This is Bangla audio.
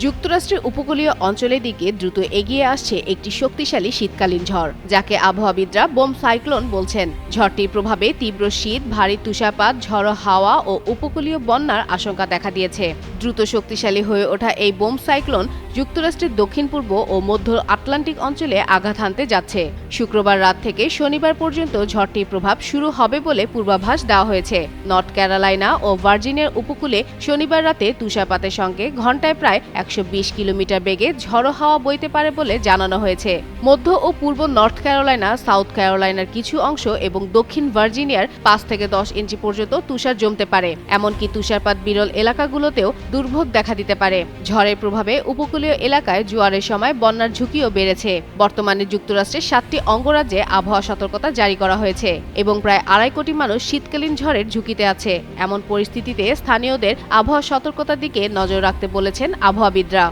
যুক্তরাষ্ট্রের উপকূলীয় অঞ্চলের দিকে দ্রুত এগিয়ে আসছে একটি শক্তিশালী শীতকালীন ঝড়, যাকে আবহাওয়াবিদরা বোম সাইক্লোন বলছেন। ঝড়টির প্রভাবে তীব্র শীত, ভারী তুষারপাত, ঝড়ো হাওয়া ও উপকূলীয় বন্যার আশঙ্কা দেখা দিয়েছে। দ্রুত শক্তিশালী হয়ে ওঠা এই বোম সাইক্লোন যুক্তরাষ্ট্রের দক্ষিণ পূর্ব ও মধ্য আটলান্টিক অঞ্চলে আঘাত হানতে যাচ্ছে। শুক্রবার রাত থেকে শনিবার পর্যন্ত ঝড়টির প্রভাব শুরু হবে বলে পূর্বাভাস দেওয়া হয়েছে। নর্থ ক্যারোলাইনা ও ভার্জিনিয়ার উপকূলে শনিবার রাতে তুষারপাতের সঙ্গে ঘণ্টায় প্রায় 120 কিলোমিটার বেগে ঝড়ো হাওয়া বইতে পারে বলে জানানো হয়েছে। মধ্য ও পূর্ব নর্থ ক্যারোলাইনা, সাউথ ক্যারোলাইনার কিছু অংশ এবং দক্ষিণ ভার্জিনিয়ার 5 থেকে 10 ইঞ্চি পর্যন্ত তুষার জমতে পারে। এমনকি তুষারপাত বিরল এলাকাগুলোতেও দুর্ভোগ দেখা দিতে পারে। ঝড়ের প্রভাবে উপকূলীয় এলাকায় জোয়ারের সময় বন্যার ঝুঁকিও বেড়েছে। বর্তমানে যুক্তরাষ্ট্রের 7টি অঙ্গরাজ্যে আবহাওয়া সতর্কতা জারি করা হয়েছে এবং প্রায় 2.5 কোটি মানুষ শীতকালীন ঝড়ের ঝুঁকিতে আছে। এমন পরিস্থিতিতে স্থানীয়দের আবহাওয়া সতর্কতার দিকে নজর রাখতে বলেছেন আবহাওয়াবিদরা।